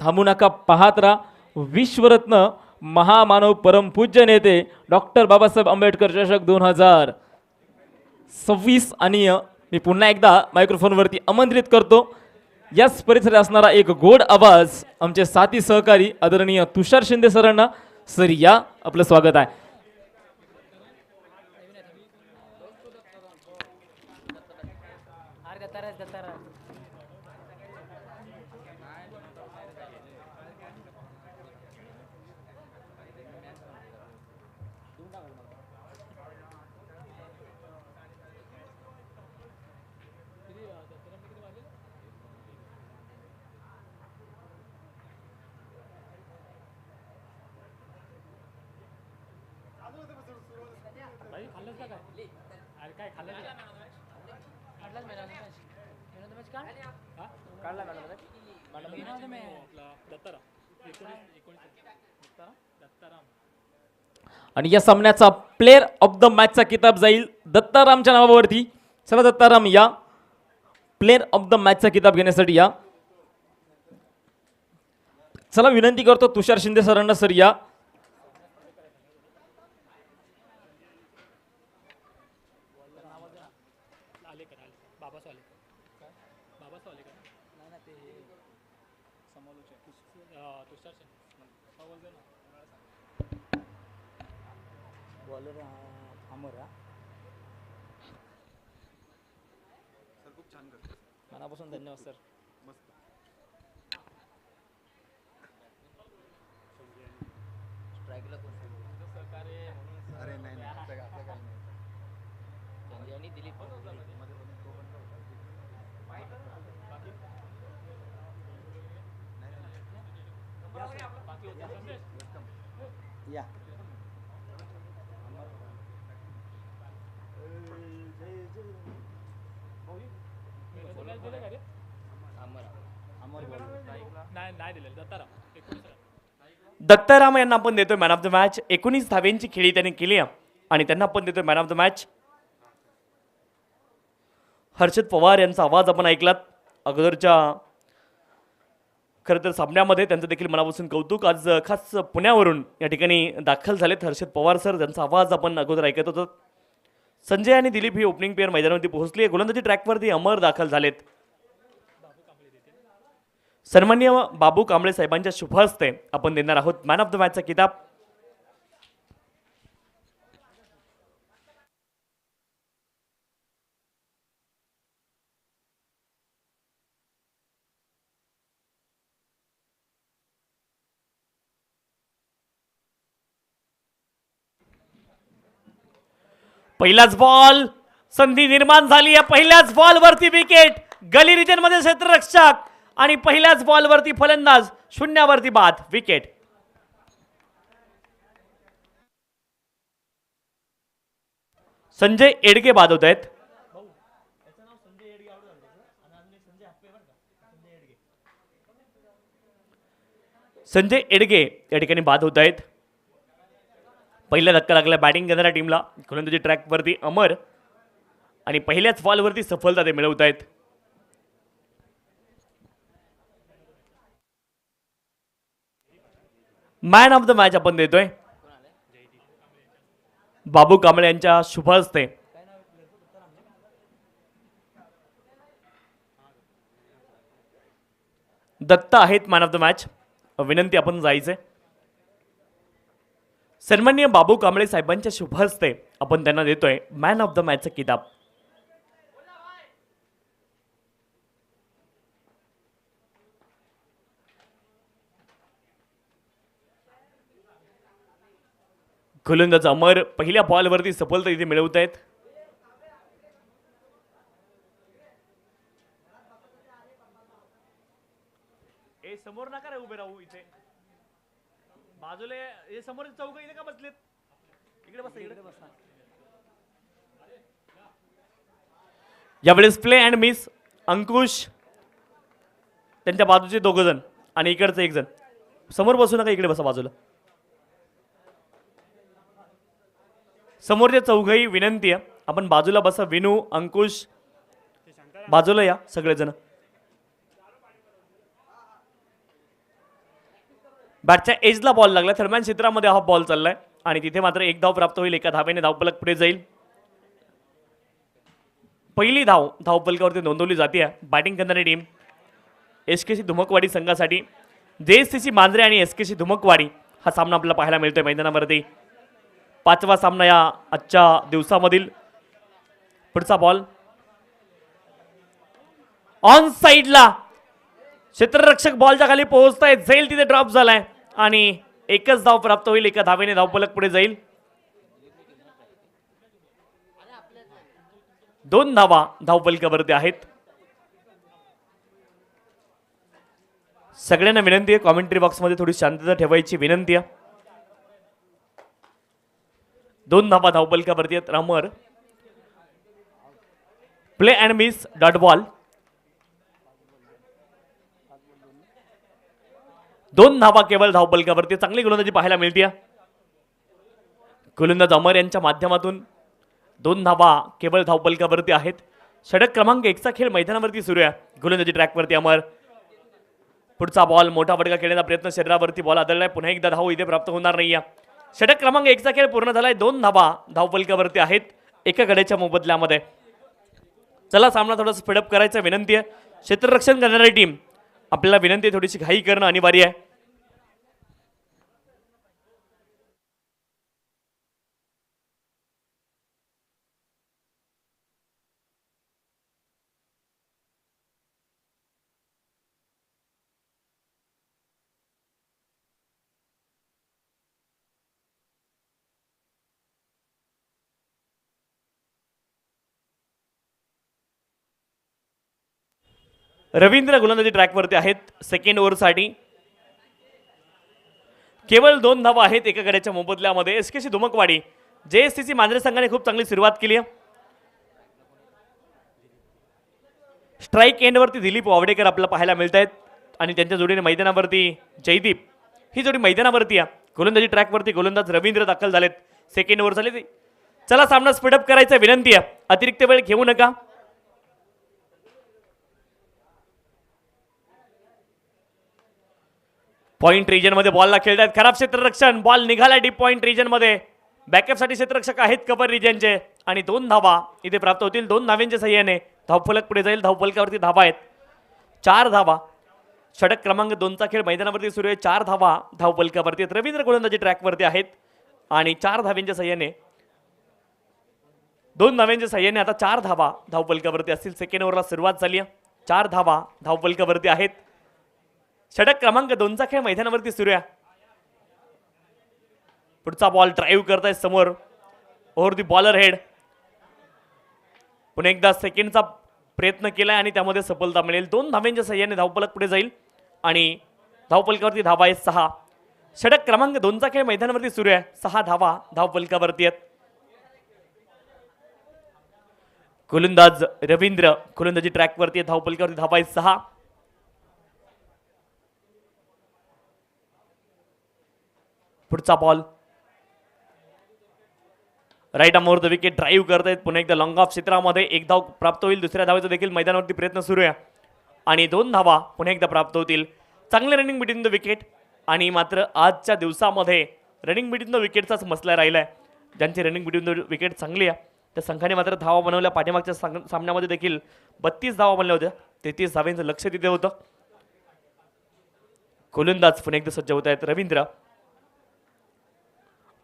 थांबू नका, पाहत राहा. विश्वरत्न महामानव परमपूज्य नेते डॉक्टर बाबासाहेब आंबेडकर चषक 2026. आणि मी पुन्हा एकदा मायक्रोफोनवरती आमंत्रित करतो याच परिसरात असणारा एक गोड आवाज आमचे साथी सहकारी आदरणीय तुषार शिंदे सरांना. सर या, आपलं स्वागत आहे. आणि या सामन्याचा प्लेअर ऑफ द मॅचचा किताब जाईल दत्तारामच्या नावावरती. चला दत्ताराम या, प्लेअर ऑफ द मॅचचा किताब घेण्यासाठी या. चला विनंती करतो तुषार शिंदे सरांना. सर या. मनापासून धन्यवाद सर. अरे नाही या दत्ताराम यांना आपण देतोय मॅन ऑफ द मॅच. 19 धाव्यांची खेळी त्यांनी केली आणि त्यांना आपण देतोय man of the match. Harshad Pawar यांचा आवाज आपण ऐकलात अगोदरच्या खरं तर सामन्यामध्ये. त्यांचं देखील मनापासून कौतुक. आज खास पुण्यावरून या ठिकाणी दाखल झालेत हर्षद पवार सर, त्यांचा आवाज आपण अगोदर ऐकत होतो. संजय आणि दिलीप ही ओपनिंग पेअर मैदानावरती पोहोचली. गोलंदाजी ट्रॅकवरती अमर दाखल झालेत. सन्माननीय बाबू कांबळे साहेबांच्या शुभ हस्ते आपण देणार आहोत मॅन ऑफ द मॅचचा किताब. पहिलाच बॉल, संधी निर्माण झाली आहे. पहिल्याच बॉल वरती विकेट. गली रिजन मध्ये क्षेत्ररक्षक आणि पहिल्याच बॉल वरती फलंदाज, शून्यावरती बाद, विकेट. संजय एडगे बाद होत आहेत. संजय एडगे या ठिकाणी बाद होत आहेत. पहिला धक्का लागला बॅटिंग करणाऱ्या टीमला. गोलंदाजी ट्रॅकवरती अमर आणि पहिल्याच बॉलवरती सफलता ते मिळवत आहेत. मॅन ऑफ द मॅच आपण देतोय बाबू कांबळे यांच्या शुभ हस्ते. दत्त आहेत मॅन ऑफ द मॅच. विनंती आपण जायचंय. सन्माननीय बाबू कांबळे साहेबांच्या शुभ हस्ते आपण त्यांना देतोय मॅन ऑफ द मॅचचा किताब. गोलंदाज अमर पहिल्या बॉलवरती सफलता इथे मिळवत आहेत. समोर नका रे उभे राहू. इथे बाजूला हे समोर चौक इथे का बसलेत? इकडे बसा, इकडे बसा. यावेळेस प्ले अँड मिस. अंकुश त्यांच्या बाजूचे दोघ जण आणि इकडचं एक जण. समोर बसू नका, इकडे बसा बाजूला. समोरच्या चौघही विनंती आहे आपण बाजूला बसा. विनू, अंकुश बाजूला या सगळेजण. बॅटच्या एजला बॉल लागला, थर्मॅन क्षेत्रामध्ये हा बॉल चाललाय आणि तिथे मात्र एक धाव प्राप्त होईल, एका धावेने धावफलक पुढे जाईल. पहिली धाव धावफलकावरती नोंदवली जाते. बॅटिंग करणारी टीम एसकेसी धुमकवाडी संघासाठी जेएससीसी मांजरे आणि एसकेसी धुमकवाडी हा सामना आपल्याला पाहायला मिळतोय मैदानावरती. 5वा सामना या आजच्या दिवसामधील. पुढचा बॉल ऑन साइडला, क्षेत्ररक्षक बॉलच्या खाली पोहोचताय, जाईल तिथे ड्रॉप झालाय आणि एकच धाव प्राप्त होईल, एका धावेने धावफलक पुढे जाईल. 2 धावा धावफलकावरती आहेत. सगळ्यांना विनंती आहे, कॉमेंट्री बॉक्समध्ये थोडी शांतता ठेवायची विनंती आहे. 2 धावा धावफलकावरती आहेत. रामर play and miss dot ball. 2 धावा केवळ धावफलकावरती. चांगली गोलंदाजी पाहायला मिळते. गोलंदाज अमर यांच्या माध्यमातून 2 धावा केवळ धावफलकावरती आहेत. षटक क्रमांक 1चा खेळ मैदानावरती सुरू आहे. गोलंदाजी ट्रॅकवरती अमर. पुढचा बॉल मोठा फटका खेळण्याचा प्रयत्न, शरीरावरती बॉल आदळलाय. पुन्हा एकदा धाव इथे प्राप्त होणार नाहीये. षटक क्रमांक 1चा खेळ पूर्ण झालाय. 2 धावा धावफलकावरती आहेत एका गड्याच्या मोबदल्यामध्ये. चला सामना थोडा स्पीडअप करायचा विनंती आहे. क्षेत्ररक्षण करणारी टीम आपल्याला विनंती आहे, थोडीशी घाई करणं अनिवार्य आहे. रवींद्र गोलंदाजी ट्रॅकवरती आहेत सेकंड ओव्हरसाठी. केवळ 2 धावा आहेत एका गड्याच्या मोबदल्यामध्ये. एसकेसी धुमकवाडी जेएससीसी मांजरे संघाने खूप चांगली सुरुवात केली आहे. स्ट्राईक एंडवरती दिलीप वावडेकर आपल्याला पाहायला मिळत आहेत आणि त्यांच्या जोडीने मैदानावरती जयदीप ही जोडी मैदानावरती आहे. गोलंदाजी ट्रॅकवरती गोलंदाज रवींद्र दाखल झालेत. सेकंड ओव्हर झाले. चला सामना स्पीडअप करायचा विनंती आहे, अतिरिक्त वेळ घेऊ नका. पॉइंट रिजन मध्ये बॉलला खेळतात. खराब क्षेत्ररक्षण, बॉल निघाला डीप पॉइंट रिजन मध्ये. बॅकअप साठी क्षेत्ररक्षक आहेत कव्हर रिजनचे आणि 2 धावा इथे प्राप्त होतील. 2 धाव्यांच्या सहाय्याने धावफलक पुढे जाईल. धावफलकावरती धावा आहेत 4 धावा. षटक क्रमांक 2चा खेळ मैदानावरती सुरू आहे. 4 धावा धावफलकावरती आहेत. रवींद्र गोलंदाजी ट्रॅकवरती आहेत आणि 4 धाव्यांच्या सहाय्याने 2 धाव्यांच्या सहाय्याने आता 4 धावा धावफलकावरती असतील. सेकंड ओव्हरला सुरुवात झाली आहे. 4 धावा धावफलकावरती आहेत. षटक क्रमांक 2चा खेळ मैदानावरती सुरू आहे. पुढचा बॉल ड्राईव्ह करताय समोर ओव्हर दी बॉलर हेड. पुन्हा एकदा सेकंडचा प्रयत्न केलाय आणि त्यामध्ये सफलता मिळेल. 2 धाव्यांच्या सहाय्याने धावफलक पुढे जाईल आणि धावफलकावरती धावा आहेत 6. षटक क्रमांक 2चा खेळ मैदानावरती सुरू आहे. 6 धावा धावफलकावरती आहेत. गोलंदाज रवींद्र गोलंदाजी ट्रॅकवरती धावफलकावरती धावा आहेत 6. पुढचा ball right arm over the wicket drive करतायत. पुन्हा एकदा लॉंग ऑफ क्षेत्रामध्ये 1 धाव प्राप्त होईल. दुसऱ्या धावेचा देखील मैदानावरती प्रयत्न सुरू आहे आणि 2 धावा पुन्हा एकदा प्राप्त होतील. चांगले रनिंग बिटवीन द विकेट आणि मात्र आजच्या दिवसामध्ये रनिंग बिटवीन द विकेटचाच मसला राहिलाय. ज्यांची रनिंग बिटवीन द विकेट चांगली आहे त्या संघाने मात्र धावा बनवल्या. पाठीमागच्या सामन्यामध्ये देखील 32 धावा बनल्या होत्या. 33 धावांचं लक्ष तिथे होतं. गोलंदाज पुन्हा एकदा सज्ज होत आहेत. रवींद्र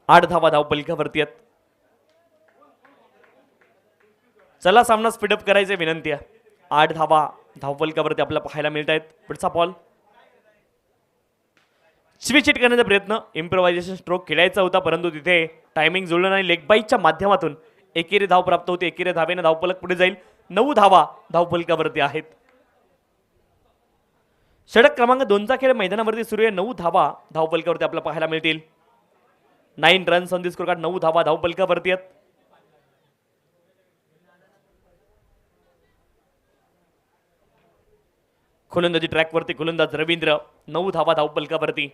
8 धावा धावफलकावरती आहेत. चला सामना स्पीडअप करायचे विनंती आहे. 8 धावा धावफलकावरती आपल्याला पाहायला मिळत आहेत. पुढचा बॉल स्विच करण्याचा प्रयत्न, इम्प्रोव्हायझेशन स्ट्रोक खेळायचा होता परंतु तिथे टायमिंग जुळलं नाही. लेग बाईकच्या माध्यमातून एकेरी धाव प्राप्त होते. एकेरी धावेने धावफलक पुढे जाईल. 9 धावा धावफलकावरती आहेत. षटक क्रमांक 2चा खेळ मैदानावरती सुरू आहे. 9 धावा धावफलकावरती आपल्याला पाहायला मिळतील. 9 runs on the score card. 9 धावा धावफलकावरती आहेत. गोलंदाजी ट्रॅकवरती गोलंदाज रवींद्र 9 धावा धावफलकावरती.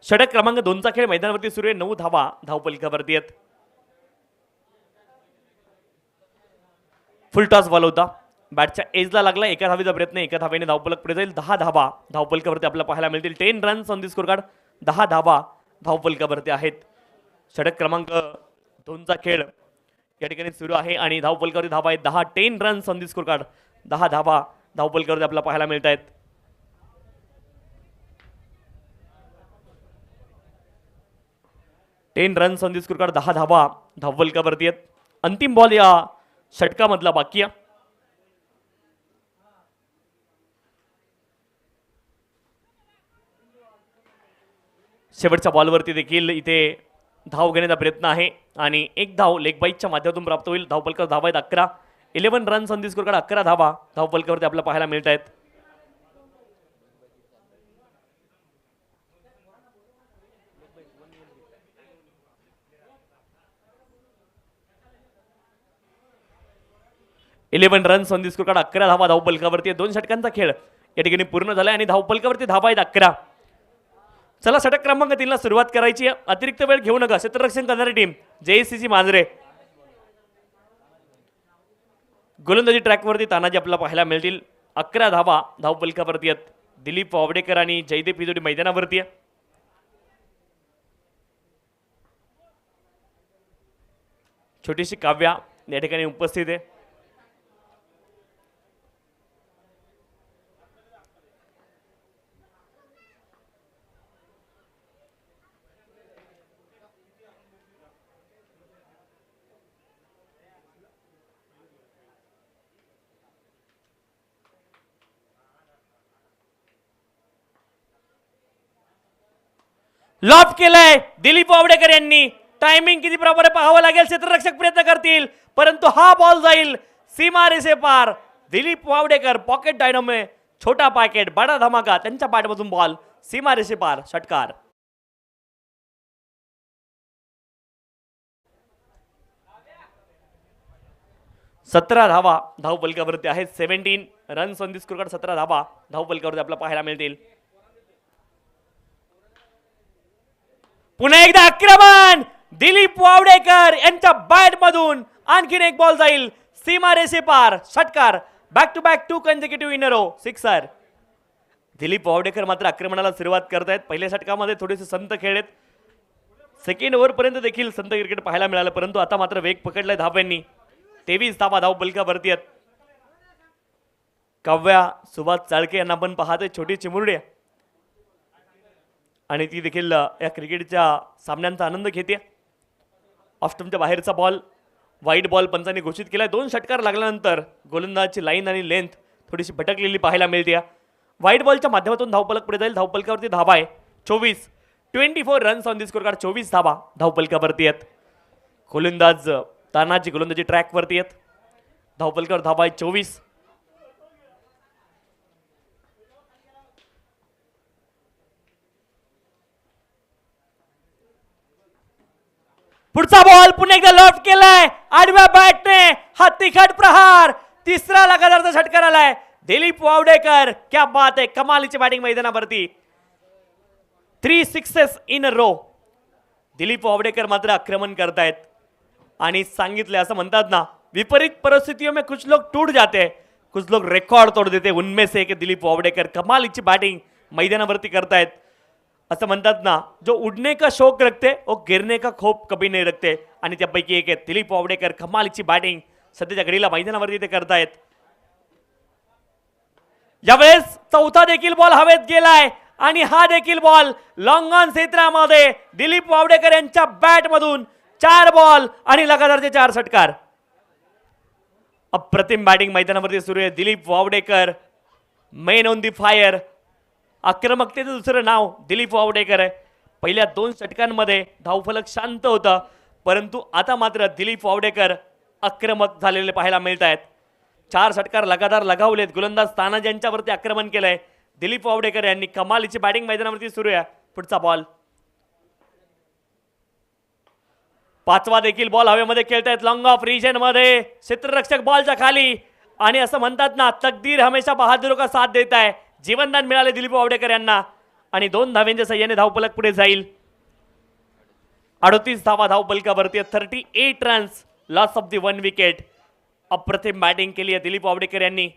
षटक क्रमांक 2चा खेळ मैदानावरती सुरू आहे. 9 धावा धावफलकावरती आहेत. फुल टॉस बॉल होता. बॅटच्या एजला लागला, एका धावेचा प्रयत्न, एका धावेने धावफलक पुढे जाईल. 10 धावा धावफलकावरती आपल्याला पाहायला मिळतील. 10 runs on the score card. 10 धावा धावफलकावरती आहेत. षटक क्रमांक 2चा खेळ या ठिकाणी सुरू आहे आणि धावफलकावरती धावा आहेत 10. 10 runs on the score card. 10 धावा धावफलकावरती आपल्याला पाहायला मिळत आहेत. 10 runs on the score card. 10 धावा धावफलकावरती आहेत. अंतिम बॉल या षटकामधला बाकी आहे. शेवटच्या बॉलवरती देखील इथे धाव घेण्याचा प्रयत्न आहे आणि एक धाव लेग बाईकच्या माध्यमातून प्राप्त होईल. धावफलकावर धावा आहेत 11. 11 runs on the score card. 11 धावा धावफलकावरती आपल्याला पाहायला मिळत आहेत. Runs on the score card. 11 धावा धावफलकावरती. 2 षटकांचा खेळ या ठिकाणी पूर्ण झालाय आणि धावफलकावरती धावा आहेत 11. चला षटक क्रमांक 3 ला सुरुवात करायची आहे. अतिरिक्त वेळ घेऊ नका. क्षेत्ररक्षण करणारी टीम JSCC मांजरे. गोलंदाजी ट्रॅकवरती तानाजी आपल्याला पाहायला मिळतील. 11 धावा धावफलकावरती आहेत. दिलीप वावडेकर आणि जयदेव ही जोडी मैदानावरती आहे. छोटीशी काव्या या ठिकाणी उपस्थित आहे. लॉफ केलाय दिलीप वावडेकर यांनी. टायमिंग किती प्रमाणे पाहावं लागेल. क्षेत्ररक्षक प्रयत्न करतील परंतु हा बॉल जाईल सीमा रेषे पार. दिलीप वावडेकर पॉकेट डायनोमे छोटा पॅकेट बडा धमाका त्यांच्या बॅटमधून बॉल सीमा रेषे पार. षटकार. सतरा धावा धावफलकावरती आहेत. 17 runs on the score card. 17 धावा धावफलकावरती आपल्याला पाहायला मिळतील. पुन्हा एकदा आक्रमण दिलीप वावडेकर यांच्या बॅट मधून आणखीन एक बॉल जाईल सीमा रेषे पार. षटकार. Back to back 2 consecutive in a row. Sixer. Dilip Wavdekar मात्र आक्रमणाला सुरुवात करतायत. पहिल्या षटकामध्ये थोडेसे संत खेळलेत. सेकंड ओव्हर पर्यंत देखील संत क्रिकेट पाहायला मिळालं परंतु आता मात्र वेग पकडलाय धाब्यांनी. 23 धावा धावफलकावरती आहेत. काव्या सुभाष चाळके यांना आपण पाहतोय. छोटी चिमुरडी आणि ती देखील या क्रिकेटच्या सामन्यांचा आनंद घेते. ऑफस्टंपच्या बाहेरचा बॉल वाईट बॉल पंचांनी घोषित केलाय. 2 षटकार लागल्यानंतर गोलंदाजची लाईन आणि लेंथ थोडीशी भटकलेली पाहायला मिळते. व्हाईट बॉलच्या माध्यमातून धावफलक पुढे जाईल. धावफलकावरती धावा आहे 24 runs on the score card. 24 धावा धावफलकावरती आहेत. गोलंदाज तानाजी गोलंदाजी ट्रॅकवरती आहेत. धावफलकावर धावा आहे 24. पुढचा बॉल पुन्हा एकदा लॉफ्ट केलाय आडव्या बॅटने. हा तिखट प्रहार. तिसरा लगातारचा षटकार आलाय. दिलीप वावडेकर क्या बात आहे. कमालीची बॅटिंग मैदानावरती. 3 sixes in a row. Dilip Wavdekar मात्र आक्रमण करतायत आणि सांगितले असं म्हणतात ना विपरीत परिस्थितियों में कुछ लोग टूट जाते हैं कुछ लोग रिकॉर्ड तोड़ देते. उनमें से एक दिलीप वावडेकर कमालीची बॅटिंग मैदानावरती करतायत. असं म्हणतात ना जो उडने का शौक रखते वो गिरने का खौफ कभी नहीं रखते आणि त्यापैकी एक आहे दिलीप वावडेकर. कमालीची बॅटिंग सध्याच्या घडीला मैदानावरती ते करतायत. यावेळेस चौथा देखील बॉल हवेत गेलाय आणि हा देखील बॉल लॉंग ऑन क्षेत्रामध्ये दिलीप वावडेकर यांच्या बॅट मधून 4 बॉल आणि लगातारचे 4 षटकार. अप्रतिम बॅटिंग मैदानावरती सुरू आहे. Dilip Wavdekar man on the fire. आक्रमकतेचं दुसरं नाव दिलीप वावडेकर आहे. पहिल्या 2 षटकांमध्ये धावफलक शांत होता परंतु आता मात्र दिलीप वावडेकर आक्रमक झालेले पाहायला मिळत आहेत. 4 षटकार लगातार लगावलेत. गोलंदाज तानाजी यांच्यावरती आक्रमण केलंय दिलीप वावडेकर यांनी. कमालीची बॅटिंग मैदानावरती सुरू आहे. पुढचा बॉल 5वा देखील बॉल हवेमध्ये खेळतायत. लॉंग ऑफ रिजन मध्ये क्षेत्ररक्षक बॉलच्या खाली आणि असं म्हणतात ना तकदीर हमेशा बहादुरों का साथ देता है. जीवनदान मिळाले दिलीप वावडेकर यांना आणि 2 धाव्यांच्या सहाय्याने धावफलक पुढे जाईल. 38 धावा धावफलकावरती. 38 runs. Loss of the 1 wicket. अप्रतिम बॅटिंग केली आहे दिलीप वावडेकर यांनी.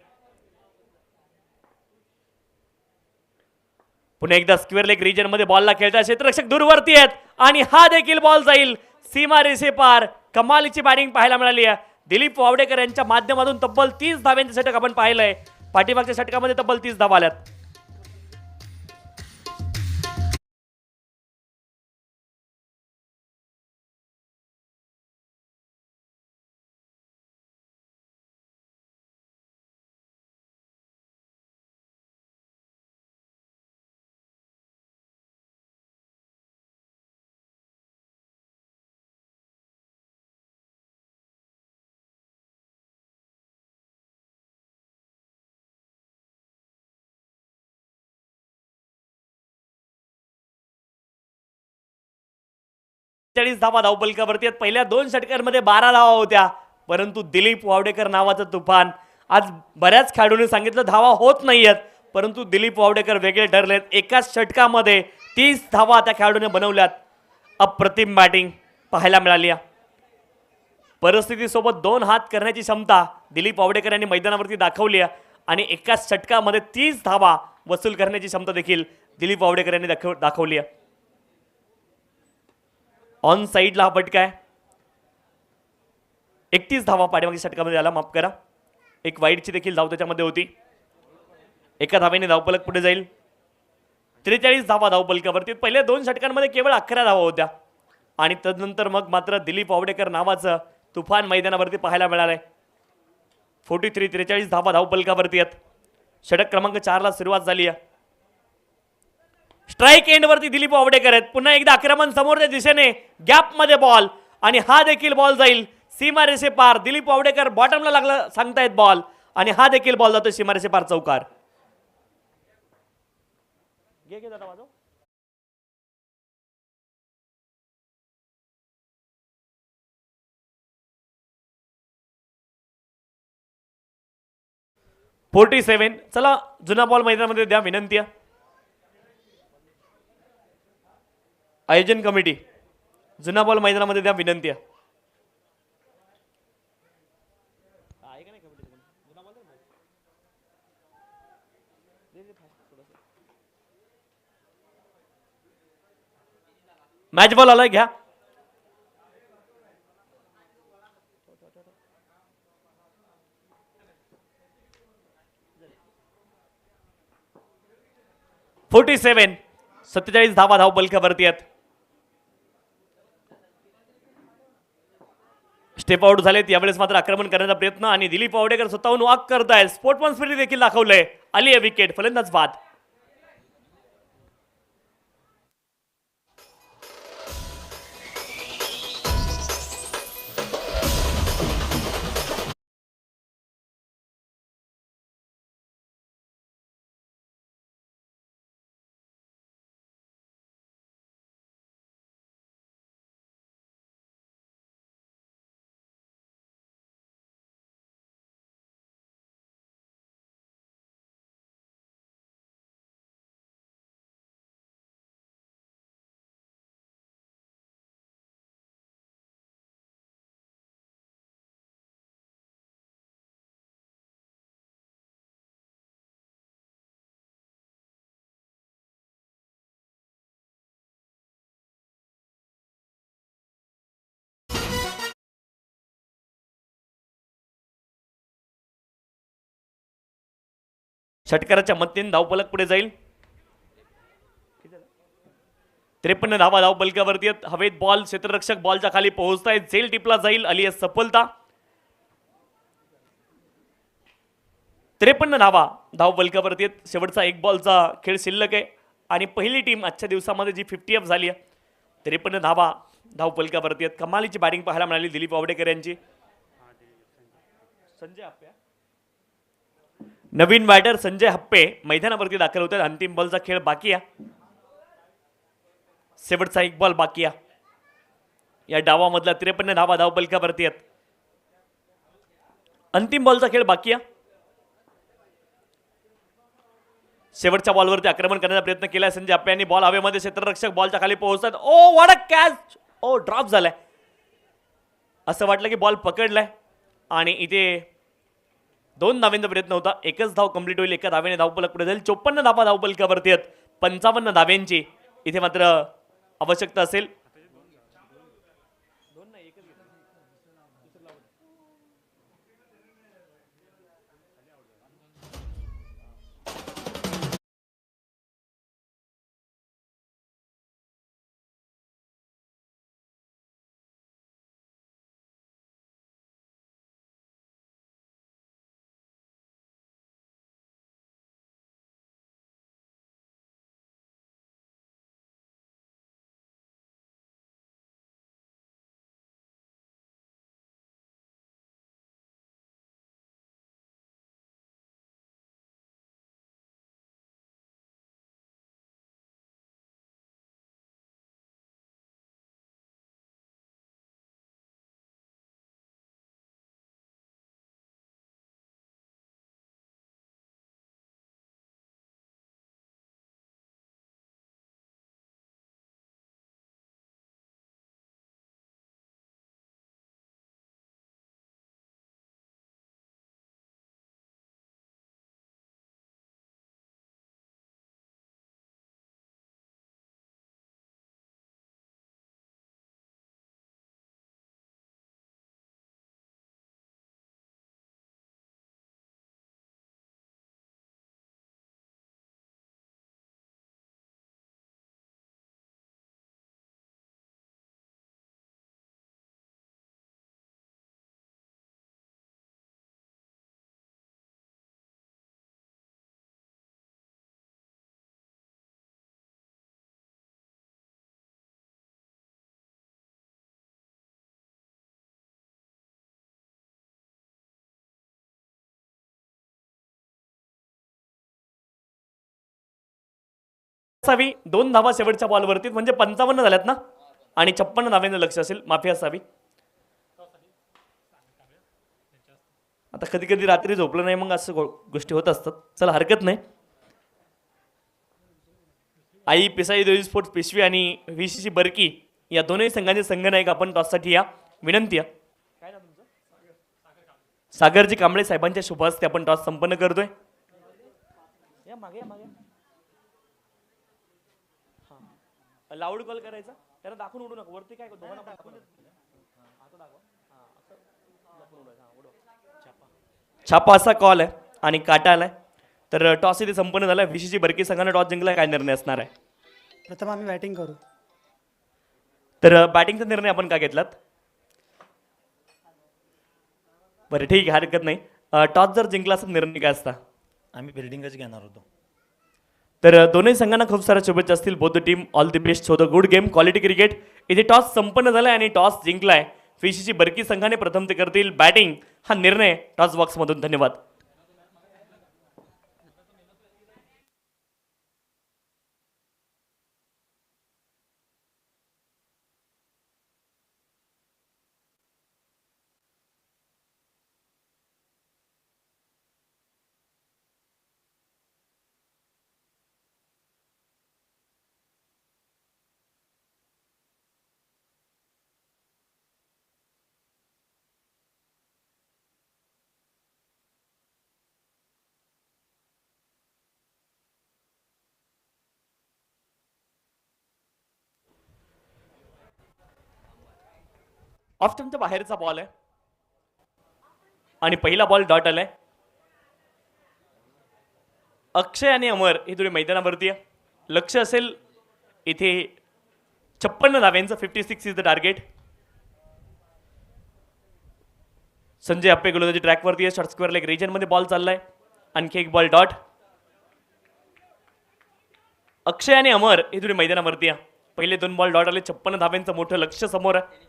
पुन्हा एकदा स्क्वेअर लेग रिजन मध्ये बॉलला खेळतात, क्षेत्ररक्षक दूरवरती आहेत आणि हा देखील बॉल जाईल सीमा रेषे पार. कमालीची बॅटिंग पाहायला मिळाली आहे दिलीप वावडेकर यांच्या माध्यमातून. तब्बल 30 धाव्यांचे षटक आपण पाहिलंय. पाठीमागच्या षटकामध्ये तब्बल 30 धावा आल्यात. धावा धावपलकावरती आहेत. पहिल्या 2 षटकांमध्ये 12 धावा होत्या, परंतु दिलीप वावडेकर नावाचं तुफान. आज बऱ्याच खेळाडूंनी सांगितलं धावा होत नाहीयेत, परंतु दिलीप वावडेकर वेगळे ठरलेत. एकाच षटकामध्ये 30 धावा त्या खेळाडूने बनवल्यात. अप्रतिम बॅटिंग पाहायला मिळाली. परिस्थितीसोबत 2 हात करण्याची क्षमता दिलीप वावडेकर यांनी मैदानावरती दाखवली आहे आणि एकाच षटकामध्ये 30 धावा वसूल करण्याची क्षमता देखील दिलीप वावडेकर यांनी दाखवली आहे. ऑन साईडला हा फटका आहे. 31 धावा पाठीमागच्या षटकामध्ये आला, माफ करा. एक वाईडची देखील धाव त्याच्यामध्ये होती. एका धावेने धावपलक पुढे जाईल. 43 धावा धावपलकावरती. पहिल्या 2 षटकांमध्ये केवळ 11 धावा होत्या आणि तदनंतर मग मात्र दिलीप वावडेकर नावाचं तुफान मैदानावरती पाहायला मिळालंय. 43 धावा धावपलकावरती आहेत. षटक क्रमांक 4 ला सुरुवात झाली आहे. स्ट्राईक एंड वरती दिलीप वावडेकर आहेत. पुन्हा एकदा आक्रमण समोरच्या दिशेने, गॅप मध्ये बॉल आणि हा देखील बॉल जाईल सीमा रेषे पार. दिलीप वावडेकर बॉटमला लागला सांगतायत बॉल आणि हा देखील बॉल जातो सीमा रेषे पार, चौकार. वाजव. 47. चला जुना बॉल मैदानामध्ये द्या, विनंती आहे. आयोजन कमिटी, जुना बॉल मैदानामध्ये द्या, विनंती आहे. मॅच बॉल आलाय, घ्या. .47 47 धावा धावपलकावरती आहेत. स्टेप आउट झालेत यावेळेस मात्र आक्रमण करण्याचा प्रयत्न आणि दिलीप वावडेकर स्वतःहून वॉक करतायत. स्पोर्ट्समन स्पिरिट देखील दाखवलंय. आली आहे विकेट, फलंदाज बाद. षटकाराच्या मदतीने धावपलक पुढे जाईल. 53 धावा धावपलकावरती आहेत. हवेत बॉल, क्षेत्ररक्षक बॉलच्या खाली पोहोचतायत. झेल टिपला जाईल, आली आहे सफलता. 53 धावा धावपलकावरती आहेत. शेवटचा एक बॉलचा खेळ शिल्लक आहे आणि पहिली टीम आजच्या दिवसामध्ये जी 50 झाली आहे. 53 धावा धावपलकावरती आहेत. कमालीची बॅटिंग पाहायला मिळाली दिलीप वावडेकर यांची. संजय हप्पे, नवीन बॅटर संजय हप्पे मैदानावरती दाखल होतात. अंतिम बॉलचा खेळ बाकी आहे. शेवटचा एक बॉल बाकी आहे. या डावामधला 53 धावा धावपलकावरती आहेत. अंतिम बॉलचा खेळ बाकी आहे. शेवटच्या बॉलवरती आक्रमण करण्याचा प्रयत्न केलाय संजय हप्पे यांनी. बॉल हवेमध्ये, क्षेत्ररक्षक बॉलच्या खाली पोहोचतात. Oh what a catch. Oh drop झालाय. असं वाटलं की बॉल पकडलाय, आणि इथे 2 धावेंचा प्रयत्न होता. एकच धाव कंप्लीट होईल. एका धावेने धावफलक पुढे जाईल. 54 धावा धावफलकावरती आहेत. 55 धाव्यांची इथे मात्र आवश्यकता असेल. असावी 2 धावा शेवटच्या बॉलवरती म्हणजे 55 झाल्यात ना आणि 56 धाव्यांचं लक्ष असेल. माफी असावी. आता कधी कधी रात्री झोपलं नाही मग असं गोष्टी होत असतात. चला हरकत नाही. आई पिसाई देवी स्पोर्ट्स पिशवी आणि विशीची बरकी या दोन्ही संघांचे संघनायक आपण टॉससाठी या. विनंती आहे. काय नाव तुमचं? सागरजी कांबळे साहेबांच्या शुभ हस्ते आपण टॉस संपन्न करतोय. या मागे या मागे. लाऊड कॉल करायचा. त्याला दाखवून उडू नका. वरती काय दोघांना दाखवून छापा असा कॉल आहे आणि काटा आलाय. तर टॉस इथे संपन्न झालाय. विशीची बरकी संघाने टॉस जिंकला. काय निर्णय असणार आहे? प्रथम आम्ही बॅटिंग करू. तर बॅटिंगचा निर्णय आपण काय घेतलात? बरं ठीक आहे हरकत नाही. टॉस जर जिंकला असा निर्णय काय असता? आम्ही फिल्डिंगच घेणार होतो. तर दोन्ही संघांना खूप साऱ्या शुभेच्छा असतील. Both the team all the best for the good game quality cricket. इथे टॉस संपन्न झालाय आणि टॉस जिंकलाय विशीची बरकी संघाने. प्रथम ते करतील बॅटिंग. हा निर्णय टॉस बॉक्समधून. धन्यवाद. ऑफ स्टंपच्या बाहेरचा बॉल आहे आणि पहिला बॉल डॉट आलाय. अक्षय आणि अमर हे थोडे मैदानावरती आहे. लक्ष असेल इथे 56 धाव्यांचं. 56 इज द टार्गेट. संजय अप्पे गोलंदाजी ट्रॅकवरती आहे. शॉर्ट स्क्वेअरला एक रिजनमध्ये बॉल चाललाय. आणखी एक बॉल डॉट. अक्षय आणि अमर हे थोडे मैदानावरती आहे. पहिले 2 बॉल डॉट आले. 56 धाव्यांचं मोठं लक्ष समोर आहे.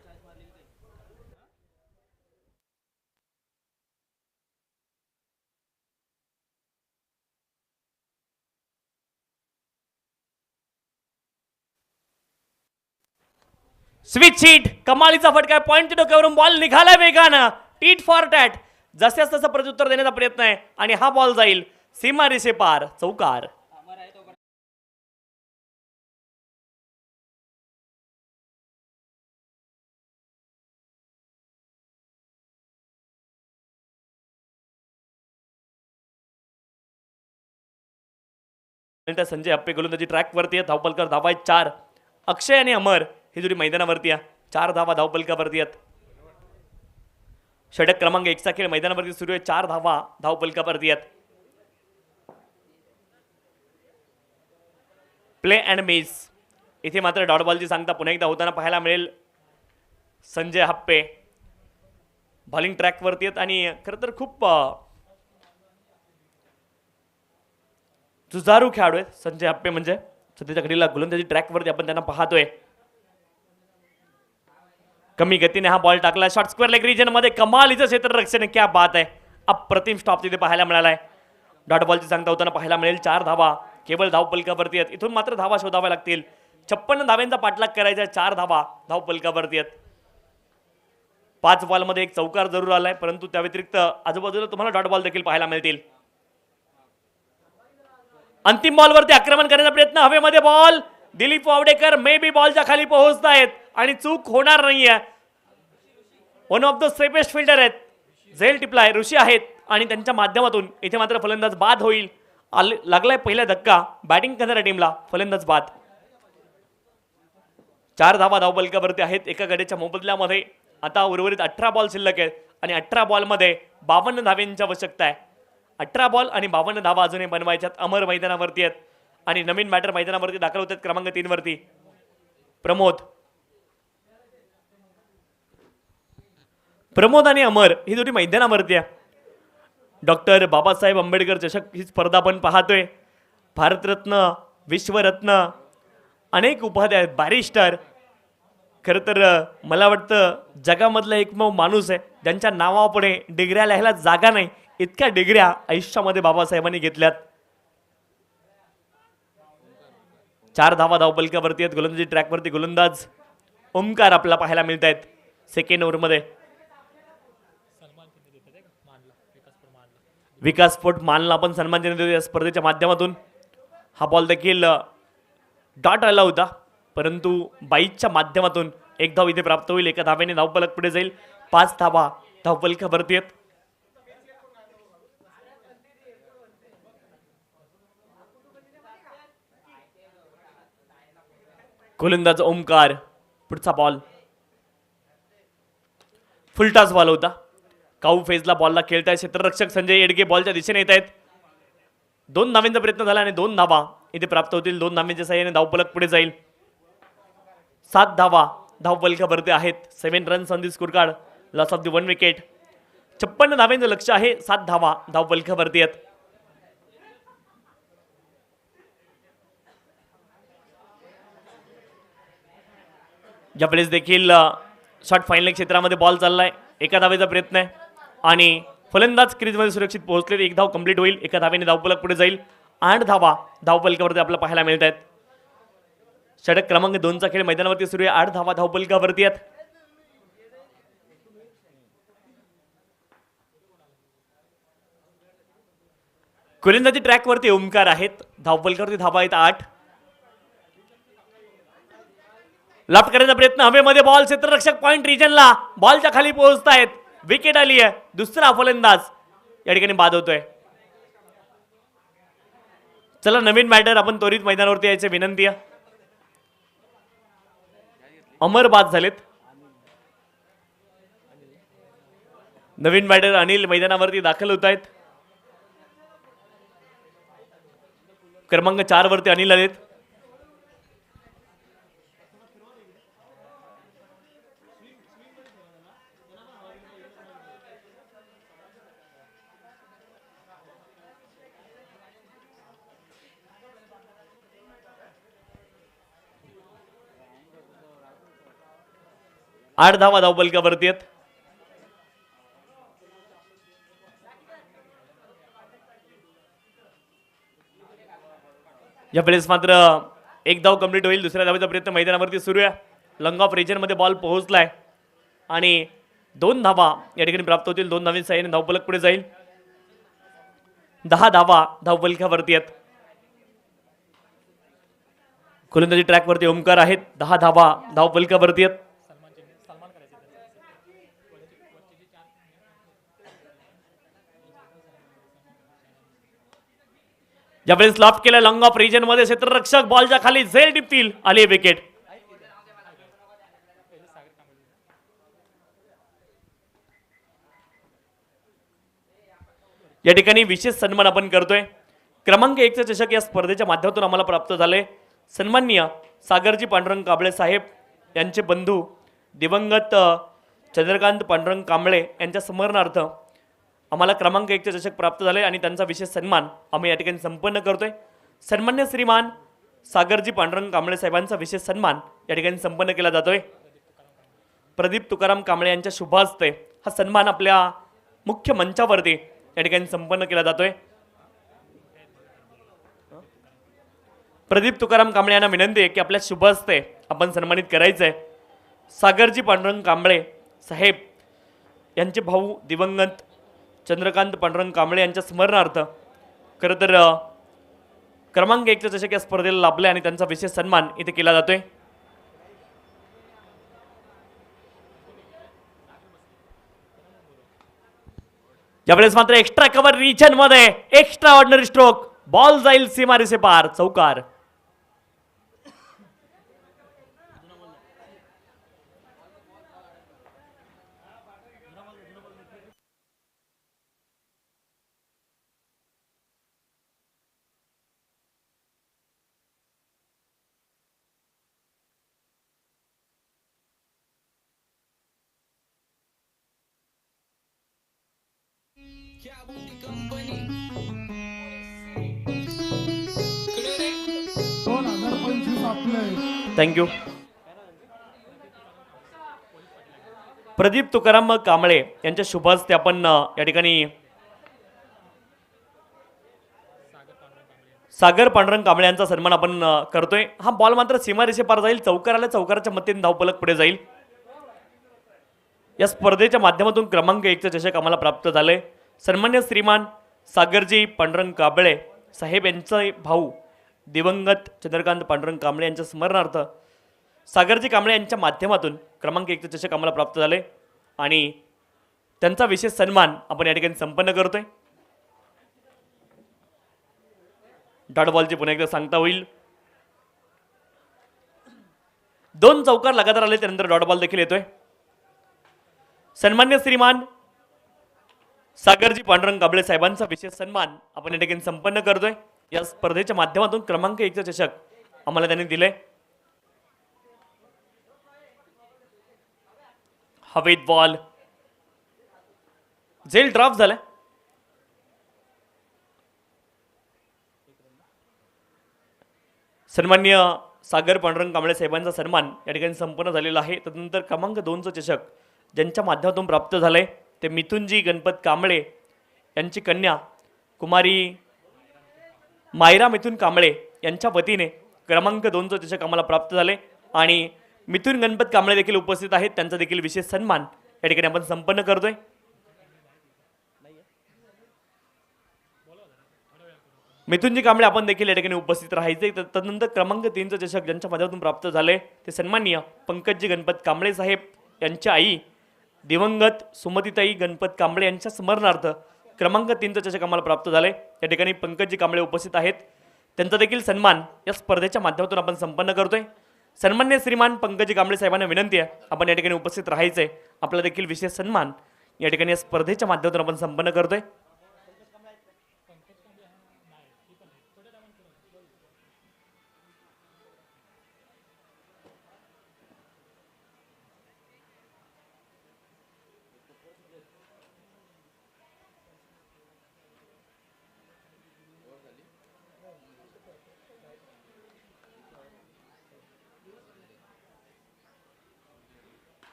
Switch hit. कमालीचा फटका. पॉईंट डोक्यावरून बॉल निघाला वेगानं. Tit for tat. जसं तसं प्रत्युत्तर देण्याचा प्रयत्न आहे आणि हा बॉल जाईल सीमा रेषे पार. चौकार. त्यानंतर संजय हप्पे गोलंदाजी ट्रॅकवरती आहे. धावपलकर धावा आहेत 4. अक्षय आणि अमर ही जोडी मैदानावरती आहे. 4 धावा धावपलकावरती आहेत. षटक क्रमांक 1 चा खेळ मैदानावरती सुरू आहे. 4 धावा धावपलकावरती आहेत. प्ले अँड मिस इथे मात्र डॉट बॉलची सांगता पुन्हा एकदा होताना पाहायला मिळेल. संजय हप्पे बॉलिंग ट्रॅकवरती आहेत आणि खरं तर खूप जुजारू खेळाडू आहेत संजय हप्पे. म्हणजे सध्याच्या घडीला गोलंदाजी ट्रॅकवरती आपण त्यांना पाहतोय. कमी गतीने हा बॉल टाकला शॉर्ट स्क्वेअर लेग रिजन मध्ये. कमालीचं क्षेत्ररक्षण, क्या बात आहे. अप्रतिम स्टॉप तिथे पाहायला मिळालाय. डॉट बॉलची सांगता होताना पाहायला मिळेल. 4 धावा केवळ धावपलकावरती आहेत. इथून मात्र धावा शोधाव्या लागतील. 56 धाव्यांचा पाठलाग करायचा. 4 धावा धावपलकावरती आहेत. 5 बॉलमध्ये एक चौकार जरूर आलाय, परंतु त्या व्यतिरिक्त आजूबाजूला तुम्हाला डॉट बॉल देखील पाहायला मिळतील. अंतिम बॉलवरती आक्रमण करण्याचा प्रयत्न. हवेमध्ये बॉल. दिलीप वावडेकर मे बी बॉलच्या खाली पोहोचतायत आणि चूक होणार नाहीये. One of the safest fielder आहेत. झेल टिपलाय ऋषी आहेत आणि त्यांच्या माध्यमातून इथे मात्र फलंदाज बाद होईल. लागलाय पहिला धक्का बॅटिंग करणाऱ्या टीमला. फलंदाज बाद. 4 धावा धावपलकावरती आहेत एका गड्याच्या मोबदल्यामध्ये. आता उर्वरित 18 बॉल शिल्लक आहेत आणि 18 बॉलमध्ये 52 धाव्यांची आवश्यकता आहे. 18 बॉल आणि 52 धावा अजूनही बनवायच्यात. अमर मैदानावरती आहेत आणि नवीन बॅटर मैदानावरती दाखल होतात क्रमांक 3 वरती. प्रमोद आणि अमर ही जोडी मैदानावरती आहे. डॉक्टर बाबासाहेब आंबेडकर चषक ही स्पर्धा आपण पाहतोय. भारतरत्न, विश्वरत्न, अनेक उपाध्या आहेत. बॅरिस्टर. खरं तर मला वाटतं जगामधला एकमेव माणूस आहे ज्यांच्या नावापुढे डिग्र्या लिहायला जागा नाही. इतक्या डिग्र्या आयुष्यामध्ये बाबासाहेबांनी घेतल्यात. 4 धावा धावपलकावरती आहेत. गोलंदाजी ट्रॅकवरती गोलंदाज ओमकार आपल्याला पाहायला मिळत आहेत सेकंड ओव्हरमध्ये. विकास स्पोर्ट मानला आपण सन्मान देण्यात या स्पर्धेच्या माध्यमातून. हा बॉल देखील डॉट आला होता, परंतु बाईकच्या माध्यमातून 1 धाव इथे प्राप्त होईल. 1 धाव्याने धावपलक पुढे जाईल. 5 धावा धावपलकावरती आहेत. गोलंदाज ओमकार. पुढचा बॉल फुलटास बॉल होता. काऊ फेजला बॉलला खेळताय क्षेत्ररक्षक संजय येडगे बॉलच्या दिशेने येत आहेत. 2 धाव्यांचा प्रयत्न झाला आणि 2 धावा इथे प्राप्त होतील. 2 धाव्यांच्या साहाय्याने धावपलक पुढे जाईल. 7 धावा धावपलकावरती आहेत. 7 runs on the score card. Loss of the 1 wicket. 56 धाव्यांचं लक्ष आहे. 7 धावा धावपलकावरती आहेत. यावेळेस देखील शॉर्ट फायनल क्षेत्रामध्ये बॉल चाललाय. 1 धावेचा प्रयत्न आहे आणि फलंदाज क्रीजमध्ये सुरक्षित पोहोचले. 1 धाव कंप्लीट होईल. 1 धावेने धावपलक पुढे जाईल. 8 धावा धावपलकावरती आपल्याला पाहायला मिळत आहेत. षटक क्रमांक 2 चा खेळ मैदानावरती सुरू आहे. 8 धावा धावपलकावरती आहेत. गोलंदाजी ट्रॅकवरती ओमकार आहेत. धावपलकावरती धावा आहेत 8. लाफ्ट करण्याचा प्रयत्न. हवेमध्ये बॉल. क्षेत्ररक्षक पॉइंट रिजनला बॉलच्या खाली पोहोचतायत. विकेट आली आहे. दुसरा फलंदाज या ठिकाणी बाद होतोय. चला नवीन बॅटर आपण त्वरित मैदानावरती यायची विनंती आहे. अमर बाद झालेत. नवीन बॅटर अनिल मैदानावरती दाखल होत आहेत. क्रमांक 4 वरती अनिल आलेत. आठ धावा धावपलकावरती आहेत. यावेळेस मात्र 1 धाव कंप्लीट होईल. दुसऱ्या धावेचा प्रयत्न मैदानावरती सुरू आहे. लंग ऑफ रिजन मध्ये बॉल पोहोचलाय आणि 2 धावा या ठिकाणी प्राप्त होतील. 2 धावांच्या साहाय्याने धावपलक पुढे जाईल. 10 धावा धावपलकावरती आहेत. गोलंदाजी ट्रॅकवरती ओमकार आहेत. 10 धावा धावपलकावरती आहेत. यावेळेस लॉफ्ट केला लॉंग ऑफ रिजन मध्ये क्षेत्ररक्षक बॉलच्या खाली झेल टिपतील आली विकेट. या ठिकाणी विशेष सन्मान आपण करतोय. क्रमांक 1चे चषक या स्पर्धेच्या माध्यमातून आम्हाला प्राप्त झाले. सन्माननीय सागरजी पांडुरंग कांबळे साहेब यांचे बंधू दिवंगत चंद्रकांत पांडुरंग कांबळे यांच्या स्मरणार्थ आम्हाला क्रमांक 1चे चषक प्राप्त झाले आणि त्यांचा विशेष सन्मान आम्ही या ठिकाणी संपन्न करतोय. सन्मान्य श्रीमान सागरजी पांडुरंग कांबळे साहेबांचा विशेष सन्मान या ठिकाणी संपन्न केला जातोय. प्रदीप तुकाराम कांबळे यांच्या शुभ हस्ते हा सन्मान आपल्या मुख्य मंचावरती या ठिकाणी संपन्न केला जातोय. प्रदीप तुकाराम कांबळे यांना विनंती आहे की आपल्या शुभ हस्ते आपण सन्मानित करायचंय. सागरजी पांडुरंग कांबळे साहेब यांचे भाऊ दिवंगत चंद्रकांत पांडुरंग कांबळे यांच्या स्मरणार्थ खरं तर क्रमांक 1चे चषक या स्पर्धेला लाभले आणि त्यांचा विशेष सन्मान इथे केला जातोय. यावेळेस मात्र एक्स्ट्रा कव्हर रिजन मध्ये एक्स्ट्रा ऑर्डिनरी स्ट्रोक बॉल जाईल सीमारेषे पार चौकार. थँक्यू. प्रदीप तुकाराम कांबळे यांच्या शुभ हस्ते आपण या ठिकाणी सागर पांडुरंग कांबळे यांचा सन्मान आपण करतोय. हा बॉल मात्र सीमारेषे पार जाईल चौकाराला चौकाराच्या मतीने धावफलक पुढे जाईल. या स्पर्धेच्या माध्यमातून क्रमांक 1चे चषक आम्हाला प्राप्त झाले. सन्मान्य श्रीमान सागरजी पांडुरंग कांबळे साहेब यांचे भाऊ दिवंगत चंद्रकांत पांडुरंग कांबळे यांच्या स्मरणार्थ सागरजी कांबळे यांच्या माध्यमातून क्रमांक 1चे चषक आम्हाला प्राप्त झाले आणि त्यांचा विशेष सन्मान आपण या ठिकाणी संपन्न करतोय. डॉट बॉलची पुन्हा एकदा सांगता होईल. 2 चौकार लगातार आले त्यानंतर डॉट बॉल देखील येतोय. सन्मान्य श्रीमान सागरजी पांडुरंग कांबळे साहेबांचा विशेष सन्मान आपण या ठिकाणी संपन्न करतोय. या स्पर्धेच्या माध्यमातून क्रमांक 1चे चषक आम्हाला त्यांनी दिले. हवेत बॉल झेल ड्रॉप झालाय. सन्मान्य सागर पांडुरंग कांबळे साहेबांचा सन्मान या ठिकाणी संपन्न झालेला आहे. त्यानंतर क्रमांक 2चं चषक ज्यांच्या माध्यमातून प्राप्त झालंय ते मिथुनजी गणपत कांबळे यांची कन्या कुमारी मायरा मिथुन कांबळे यांच्या वतीने क्रमांक 2चं चषक आम्हाला प्राप्त झाले आणि मिथुन गणपत कांबळे देखील उपस्थित आहेत. त्यांचा देखील विशेष सन्मान या ठिकाणी आपण संपन्न करतोय. मिथुनजी कांबळे आपण देखील या ठिकाणी उपस्थित राहायचे. तदनंतर क्रमांक 3चं चषक ज्यांच्या माध्यमातून प्राप्त झाले ते सन्माननीय पंकजी गणपत कांबळे साहेब यांच्या आई दिवंगत सुमतीताई गणपत कांबळे यांच्या स्मरणार्थ क्रमांक 3चं चषक आम्हाला प्राप्त झाले. या ठिकाणी पंकजी कांबळे उपस्थित आहेत. त्यांचा देखील सन्मान या स्पर्धेच्या माध्यमातून आपण संपन्न करतोय. सन्मान्य श्रीमान पंकजी कांबळे साहेबांना विनंती आहे आपण या ठिकाणी उपस्थित राहायचंय. आपला देखील विशेष सन्मान या ठिकाणी या स्पर्धेच्या माध्यमातून आपण संपन्न करतोय.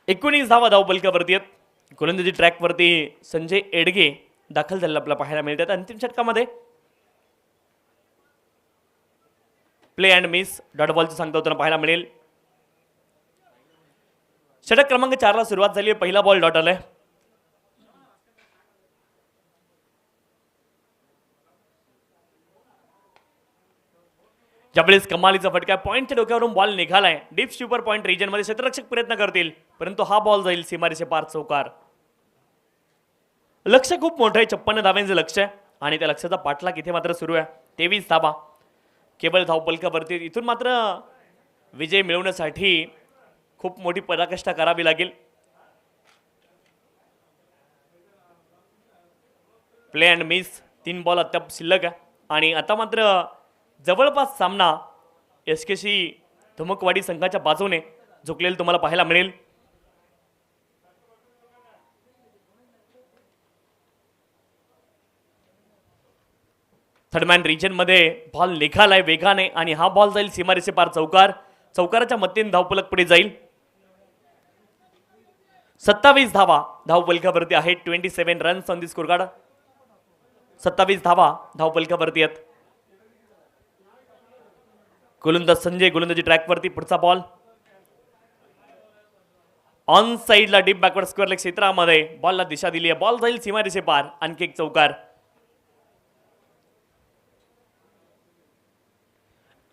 एकोणीस धावा धावपलकावरती आहेत. गोलंदाजी ट्रॅकवरती संजय एडगे दाखल झालेला आपल्याला पाहायला मिळतात. अंतिम षटकामध्ये प्ले अँड मिस डॉट बॉलचं सांगता होताना पाहायला मिळेल. षटक क्रमांक 4ला सुरुवात झाली आहे. पहिला बॉल डॉट आलाय. ज्यावेळेस कमालीचा फटका पॉईंटच्या डोक्यावरून बॉल निघालाय. डीप स्वीपर पॉईंट रिजन मध्ये क्षेत्ररक्षक प्रयत्न करतील परंतु हा बॉल जाईल सीमारेषे पार चौकार. लक्ष खूप मोठं आहे. 56 धाव्यांचं लक्ष आहे आणि त्या लक्ष्याचा पाठलाग इथे मात्र सुरू आहे. 23 धावा केवळ धावपलकावरती. इथून मात्र विजय मिळवण्यासाठी खूप मोठी पराकाष्ठा करावी लागेल. प्ले अँड मिस 3 बॉल अद्याप शिल्लक आहे आणि आता मात्र जवळपास सामना एसकेसी धुमकवाडी संघाच्या बाजूने झुकलेला तुम्हाला पाहायला मिळेल. थर्डमॅन रिजनमध्ये बॉल निघालाय वेगाने आणि हा बॉल जाईल सीमारेषे पार चौकार. चौकाराच्या मतीने धावपलक पुढे जाईल. 27 धावा धावपलकावरती आहेत. 27 runs on the score card. 27 धावा धावपलकावरती आहेत. गोलंदाज संजय गोलंदाजी ट्रॅकवरती. पुढचा बॉल ऑन साइडला डीप बॅकवर्ड स्क्वेअर लेग क्षेत्रामध्ये बॉलला दिशा दिली आहे. बॉल जाईल सीमारेषे पार. आणखी एक चौकार.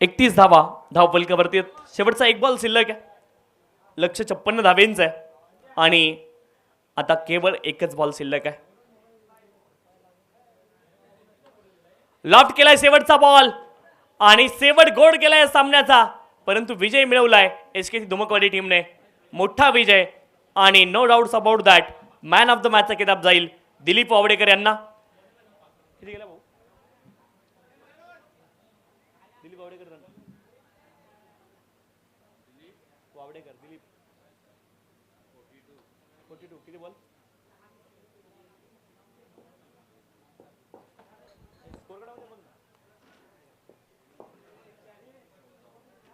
31 धावा धावपलकावरती आहेत. शेवटचा एक बॉल शिल्लक आहे. लक्ष्य 56 धावेंचं आहे आणि आता केवळ एकच बॉल शिल्लक आहे. लॉफ्ट केलाय शेवटचा बॉल आणि शेवट गोड केलाय सामन्याचा, परंतु विजय मिळवलाय एसकेसी धुमकवाडी टीमने. मोठा विजय आणि no doubts about that man of the मॅचचा किताब जाईल दिलीप वावडेकर यांना. किती गेला भाऊ? दिलीप वावडेकर वावडेकर दिलीप 42 किती बॉल